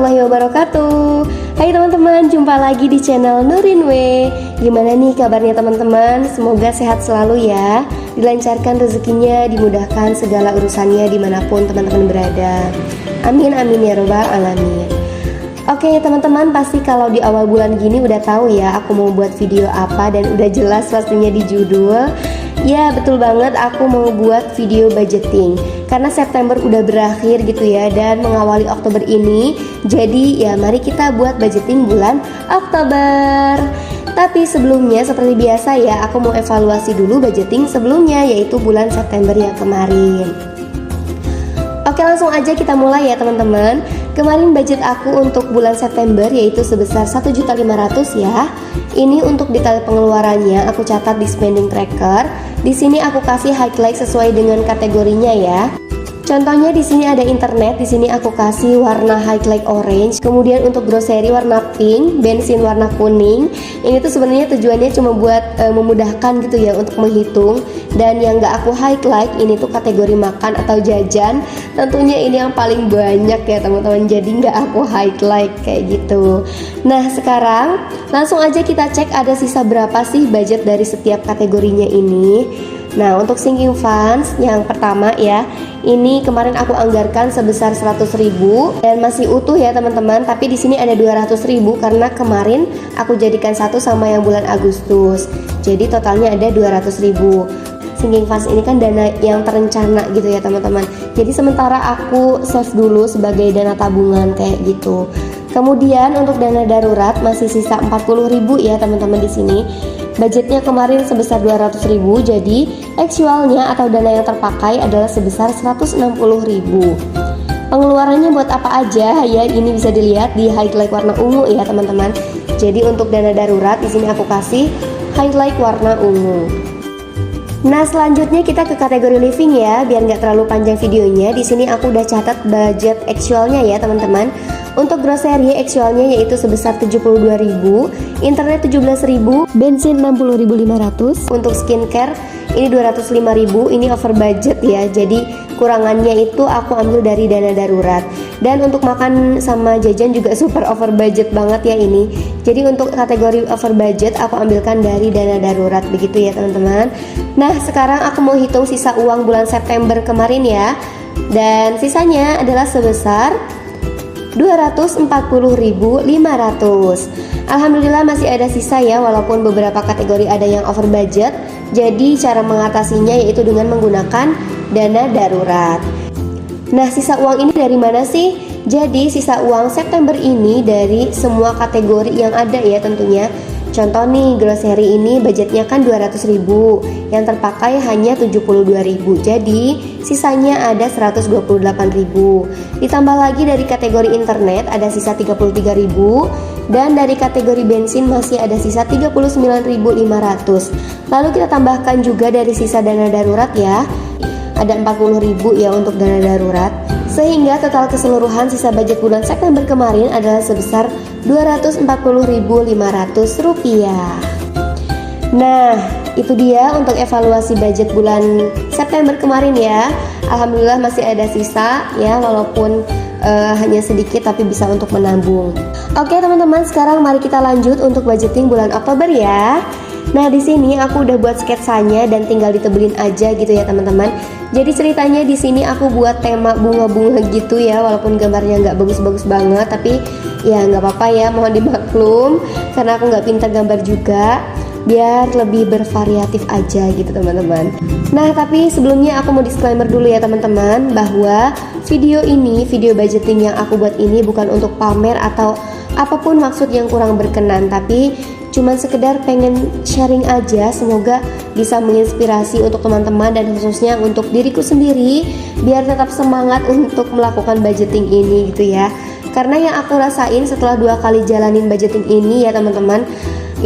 warahmatullahi wabarakatuh. Hai teman-teman, jumpa lagi di channel Nurin W. Gimana nih kabarnya teman-teman? Semoga sehat selalu ya, dilancarkan rezekinya, dimudahkan segala urusannya dimanapun teman-teman berada. Amin amin ya robbal alamin. Oke teman-teman, pasti kalau di awal bulan gini udah tahu ya aku mau buat video apa, dan udah jelas pastinya di judul. Ya betul banget, aku mau buat video budgeting karena September udah berakhir gitu ya, dan mengawali Oktober ini. Jadi ya mari kita buat budgeting bulan Oktober. Tapi sebelumnya seperti biasa ya, aku mau evaluasi dulu budgeting sebelumnya, yaitu bulan September yang kemarin. Oke, langsung aja kita mulai ya teman-teman. Kemarin budget aku untuk bulan September yaitu sebesar 1.500.000 ya. Ini untuk detail pengeluarannya aku catat di spending tracker. Di sini aku kasih highlight sesuai dengan kategorinya ya. Contohnya di sini ada internet, di sini aku kasih warna highlight orange. Kemudian untuk grocery warna pink, bensin warna kuning. Ini tuh sebenarnya tujuannya cuma buat memudahkan gitu ya untuk menghitung. Dan yang gak aku highlight ini tuh kategori makan atau jajan. Tentunya ini yang paling banyak ya teman-teman, jadi gak aku highlight kayak gitu. Nah sekarang langsung aja kita cek ada sisa berapa sih budget dari setiap kategorinya ini. Nah untuk sinking funds yang pertama ya, ini kemarin aku anggarkan sebesar 100.000 dan masih utuh ya teman-teman. Tapi di sini ada 200.000 karena kemarin aku jadikan satu sama yang bulan Agustus. Jadi totalnya ada 200.000. Sinking funds ini kan dana yang terencana gitu ya teman-teman. Jadi sementara aku save dulu sebagai dana tabungan kayak gitu. Kemudian untuk dana darurat masih sisa 40.000 ya teman-teman di sini. Budgetnya kemarin sebesar 200.000, jadi actualnya atau dana yang terpakai adalah sebesar 160.000. Pengeluarannya buat apa aja ya, ini bisa dilihat di highlight warna ungu ya teman-teman. Jadi untuk dana darurat di sini aku kasih highlight warna ungu. Nah selanjutnya kita ke kategori living ya, biar nggak terlalu panjang videonya. Di sini aku udah catat budget actualnya ya teman-teman. Untuk grocery actualnya yaitu sebesar 72.000, internet 17.000, bensin 60.500. Untuk skincare ini 205.000, ini over budget ya. Jadi kurangannya itu aku ambil dari dana darurat. Dan untuk makan sama jajan juga super over budget banget ya ini. Jadi untuk kategori over budget aku ambilkan dari dana darurat, begitu ya teman-teman. Nah sekarang aku mau hitung sisa uang bulan September kemarin ya. Dan sisanya adalah sebesar 240.500. Alhamdulillah masih ada sisa ya, walaupun beberapa kategori ada yang over budget. Jadi cara mengatasinya yaitu dengan menggunakan dana darurat. Nah sisa uang ini dari mana sih? Jadi sisa uang September ini dari semua kategori yang ada ya tentunya. Contoh nih, grocery ini budgetnya kan 200.000, yang terpakai hanya 72.000. Jadi sisanya ada 128.000. Ditambah lagi dari kategori internet ada sisa 33.000, dan dari kategori bensin masih ada sisa 39.500. Lalu kita tambahkan juga dari sisa dana darurat ya, ada 40.000 ya untuk dana darurat. Sehingga total keseluruhan sisa budget bulan September kemarin adalah sebesar 240.500 rupiah. Nah itu dia untuk evaluasi budget bulan September kemarin ya. Alhamdulillah masih ada sisa ya, walaupun hanya sedikit tapi bisa untuk menabung. Oke teman-teman, sekarang mari kita lanjut untuk budgeting bulan Oktober ya. Nah di sini aku udah buat sketsanya dan tinggal ditebelin aja gitu ya teman-teman. Jadi ceritanya di sini aku buat tema bunga-bunga gitu ya, walaupun gambarnya nggak bagus-bagus banget, tapi ya nggak apa-apa ya, mohon dimaklum karena aku nggak pintar gambar juga, biar lebih bervariatif aja gitu teman-teman. Nah tapi sebelumnya aku mau disclaimer dulu ya teman-teman, bahwa video ini, video budgeting yang aku buat ini bukan untuk pamer atau apapun maksud yang kurang berkenan, tapi cuman sekedar pengen sharing aja. Semoga bisa menginspirasi untuk teman-teman dan khususnya untuk diriku sendiri, biar tetap semangat untuk melakukan budgeting ini gitu ya. Karena yang aku rasain setelah 2 kali jalanin budgeting ini ya teman-teman,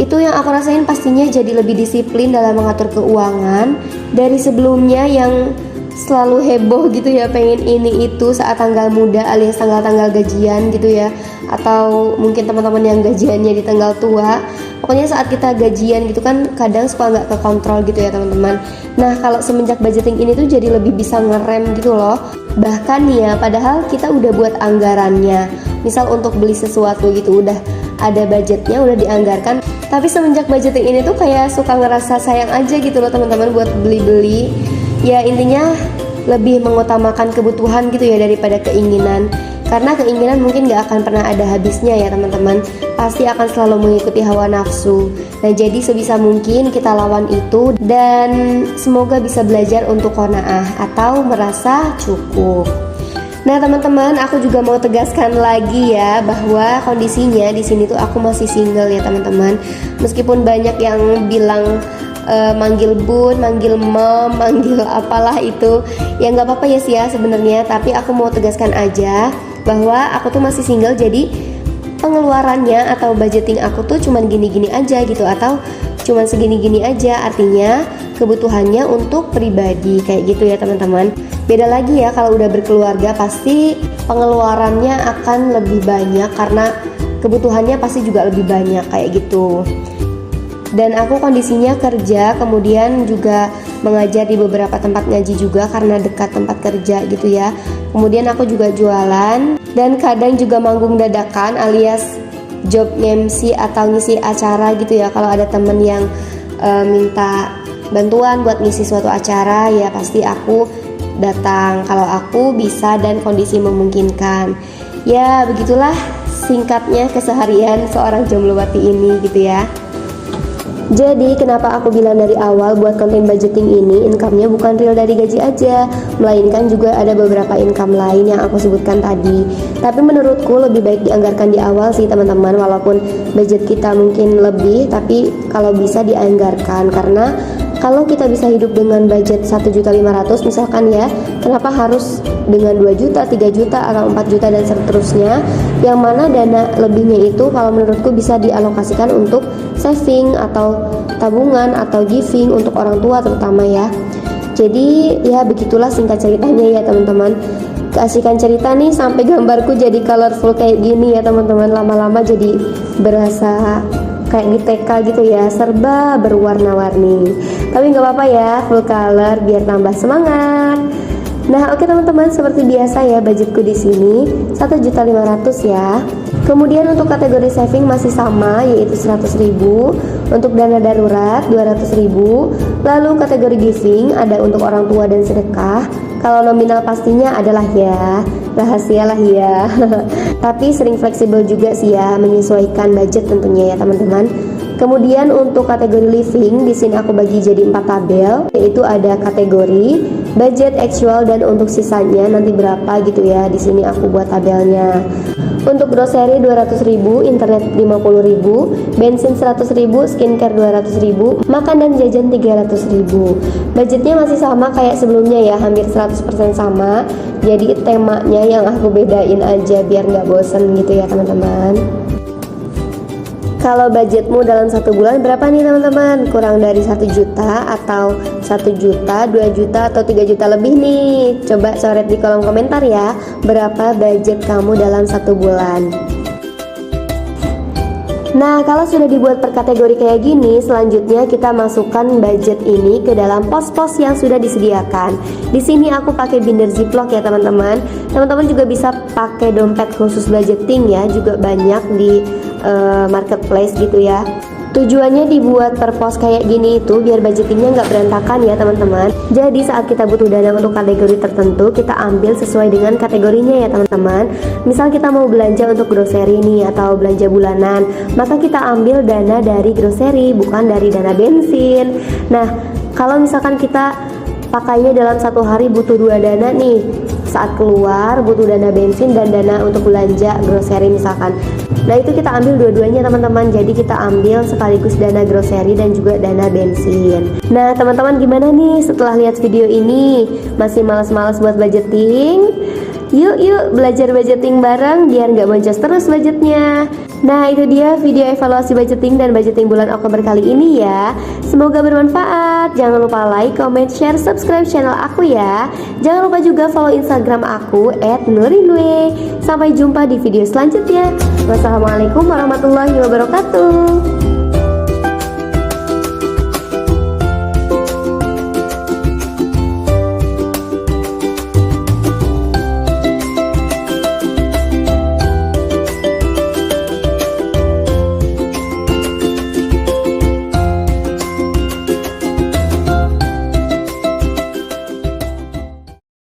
itu yang aku rasain pastinya jadi lebih disiplin dalam mengatur keuangan. Dari sebelumnya yang selalu heboh gitu ya, pengen ini itu saat tanggal muda alias tanggal-tanggal gajian gitu ya, atau mungkin teman-teman yang gajiannya di tanggal tua. Pokoknya saat kita gajian gitu kan kadang suka nggak kekontrol gitu ya teman-teman. Nah kalau semenjak budgeting ini tuh jadi lebih bisa ngerem gitu loh. Bahkan ya padahal kita udah buat anggarannya, misal untuk beli sesuatu gitu udah ada budgetnya, udah dianggarkan, tapi semenjak budgeting ini tuh kayak suka ngerasa sayang aja gitu loh teman-teman buat beli-beli. Ya intinya lebih mengutamakan kebutuhan gitu ya daripada keinginan, karena keinginan mungkin gak akan pernah ada habisnya ya teman-teman, pasti akan selalu mengikuti hawa nafsu. Nah jadi sebisa mungkin kita lawan itu, dan semoga bisa belajar untuk qanaah atau merasa cukup. Nah teman-teman, aku juga mau tegaskan lagi ya bahwa kondisinya di sini tuh aku masih single ya teman-teman. Meskipun banyak yang bilang manggil bun, manggil mom, manggil apalah itu, ya nggak apa-apa ya sih ya sebenarnya. Tapi aku mau tegaskan aja bahwa aku tuh masih single, jadi pengeluarannya atau budgeting aku tuh cuman gini-gini aja gitu, atau cuman segini-gini aja, artinya kebutuhannya untuk pribadi kayak gitu ya teman-teman. Beda lagi ya kalau udah berkeluarga, pasti pengeluarannya akan lebih banyak karena kebutuhannya pasti juga lebih banyak kayak gitu. Dan aku kondisinya kerja, kemudian juga mengajar di beberapa tempat ngaji juga karena dekat tempat kerja gitu ya. Kemudian aku juga jualan dan kadang juga manggung dadakan alias job MC atau ngisi acara gitu ya. Kalau ada temen yang minta bantuan buat ngisi suatu acara, ya pasti aku datang kalau aku bisa dan kondisi memungkinkan. Ya begitulah singkatnya keseharian seorang jomblowati ini gitu ya. Jadi kenapa aku bilang dari awal buat konten budgeting ini income-nya bukan real dari gaji aja, melainkan juga ada beberapa income lain yang aku sebutkan tadi. Tapi menurutku lebih baik dianggarkan di awal sih teman-teman, walaupun budget kita mungkin lebih, tapi kalau bisa dianggarkan, karena kalau kita bisa hidup dengan budget 1.500.000 misalkan ya, kenapa harus dengan 2 juta, 3 juta, atau 4 juta dan seterusnya, yang mana dana lebihnya itu kalau menurutku bisa dialokasikan untuk saving atau tabungan atau giving untuk orang tua terutama ya. Jadi ya begitulah singkat ceritanya ya teman-teman. Keasikan cerita nih sampai gambarku jadi colorful kayak gini ya teman-teman, lama-lama jadi berasa kayak di TK gitu ya, serba berwarna-warni. Tapi nggak apa-apa ya, full color biar tambah semangat. Nah oke teman-teman, seperti biasa ya budgetku di sini 1.500.000 ya. Kemudian untuk kategori saving masih sama, yaitu 100.000. Untuk dana darurat 200.000. Lalu kategori giving ada untuk orang tua dan sedekah. Kalau nominal pastinya adalah ya rahasia lah ya. Tapi sering fleksibel juga sih ya, menyesuaikan budget tentunya ya teman-teman. Kemudian untuk kategori living di sini aku bagi jadi 4 tabel, yaitu ada kategori, budget, actual, dan untuk sisanya nanti berapa gitu ya. Di sini aku buat tabelnya. Untuk grocery 200.000, internet 50.000, bensin 100.000, skincare 200.000, makan dan jajan 300.000. Budgetnya masih sama kayak sebelumnya ya, hampir 100% sama. Jadi temanya yang aku bedain aja biar nggak bosen gitu ya teman-teman. Kalau budgetmu dalam 1 bulan berapa nih teman-teman? Kurang dari 1 juta atau 1 juta, 2 juta atau 3 juta lebih nih? Coba coret di kolom komentar ya, berapa budget kamu dalam 1 bulan. Nah kalau sudah dibuat per kategori kayak gini, selanjutnya kita masukkan budget ini ke dalam pos-pos yang sudah disediakan. Di sini aku pakai binder ziplock ya teman-teman. Teman-teman juga bisa pakai dompet khusus budgeting ya, juga banyak di marketplace gitu ya. Tujuannya dibuat per pos kayak gini itu biar budgetingnya nggak berantakan ya teman-teman. Jadi saat kita butuh dana untuk kategori tertentu, kita ambil sesuai dengan kategorinya ya teman-teman. Misal kita mau belanja untuk grocery nih atau belanja bulanan, maka kita ambil dana dari grocery, bukan dari dana bensin. Nah kalau misalkan kita pakainya dalam 1 hari butuh 2 dana nih, saat keluar butuh dana bensin dan dana untuk belanja grocery misalkan. Nah itu kita ambil dua-duanya teman-teman. Jadi kita ambil sekaligus dana grocery dan juga dana bensin. Nah teman-teman gimana nih setelah lihat video ini? Masih malas-malas buat budgeting? Yuk belajar budgeting bareng biar nggak boncos terus budgetnya. Nah itu dia video evaluasi budgeting dan budgeting bulan Oktober kali ini ya. Semoga bermanfaat. Jangan lupa like, comment, share, subscribe channel aku ya. Jangan lupa juga follow Instagram aku @nurinwe. Sampai jumpa di video selanjutnya. Wassalamualaikum warahmatullahi wabarakatuh.